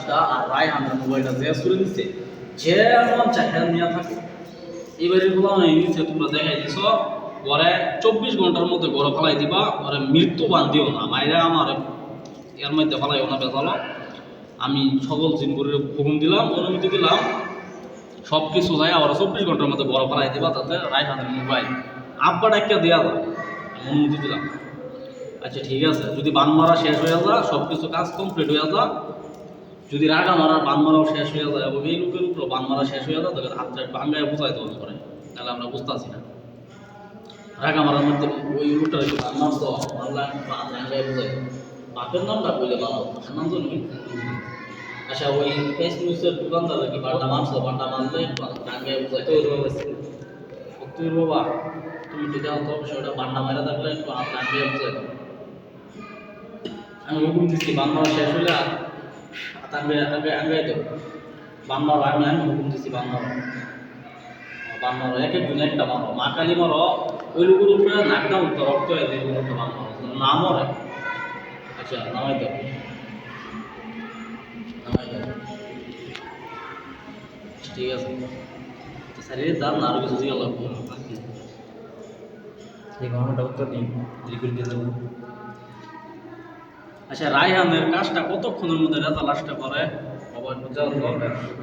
কাজটা আর রায়হানের মোবাইলটা যে চুরি দিচ্ছে যে মন চাহিদা নিয়ে থাকে এবারে গুলো অনেক নিচ্ছে তোমরা দেখাই দিছ পরে 24 ঘন্টার মধ্যে গড়ে ফেলাই দিবা পরে মৃত্যু বান্ধিও না মাইরা আমার এর মধ্যে ফেলাইও না বেচালো আমি সকল জিনগুলির হুকুম দিলাম অনুমতি দিলাম সব কিছু যায় আবার 24 ঘন্টার মধ্যে বড় ফেলাই দিবা তাতে রায়হানের মোবাইল আব্বাটা একটা দেওয়া যায় অনুমতি দিলাম আচ্ছা ঠিক আছে যদি বান মারা শেষ হয়ে যায় সব কিছু কাজ কমপ্লিট হয়ে যায় যদি রাগা মারা বান মারাও শেষ হয়ে যায় এবং এই লোকের উপর বান মারা শেষ হয়ে যায় তাহলে হাতটা বাঙ্গায় বোঝাই দেওয়া করে তাহলে আমরা বুঝতেছি না রাগা মারার মধ্যে ওই লোকটার একটু বান মারছ বাংলা বাঙ্গায় বোঝাই দেবো বাপের নামটা বলে ভালো নাম তো নেই আচ্ছা ওই ফেস নিউজের দোকানদার কি বান্ডা মারছ বান্ডা মারলে বাঙ্গায় বোঝাই তুই বাবা তুমি যদি তো সেটা বান্ডা মারা থাকলে একটু বাঙ্গায় বোঝাই দেবো আমি হুকুম দিচ্ছি বান মারা শেষ হলে আগে দেবো বান মারো আমি হুকুম দিচ্ছি বান মারো এক একদিন একটা মারো মা কালী মারো ওই লোকের উপরে নাকটা উঠতো রক্ত হয়ে যায় একটা বান মারো না মরে আচ্ছা নামাই দেবো ঠিক আছে স্যার যান না আরো কিছু দিয়ে লাগবো এই ঘটনাটা উত্তর দিন দেরি করে দিয়ে দেবো আচ্ছা রায়হানের কাজটা কতক্ষণের মধ্যে রেজাল্ট আসতে পারে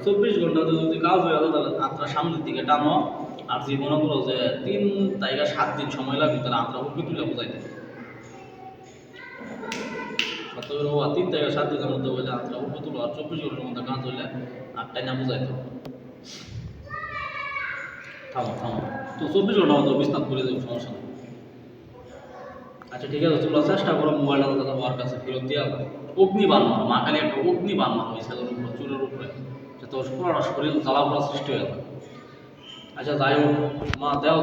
24 ঘন্টাতে যদি কাজ হয়ে যায় তাহলে আত্রা সামনের দিকে টানো আর যে মনে করো যে 3 থেকে 7 দিন সময় লাগবে তাহলে আত্রা উপরে তুলে বোঝাই দেবে 3 থেকে 7 দিনের মধ্যে হইলে আত্রা উপরে তুলো আর 24 ঘন্টার মধ্যে কাজ হইলে আটটাই না বোঝাই দেবে থামো তো 24 ঘন্টার মধ্যে বিস্তার করে দেবো সমস্যা নেই আচ্ছা ঠিক আছে তোমরা চেষ্টা করো মোবাইলটা দাদা আমার কাছে ফেরত দেওয়া অগ্নিবান মারো মা খালি একটা অগ্নিবান মারো ওই ছেলের উপরে চুলের উপরে যাতে পুরোটা শরীর জ্বালা পোড়া সৃষ্টি হয়ে যায় আচ্ছা যাই হোক মা দেও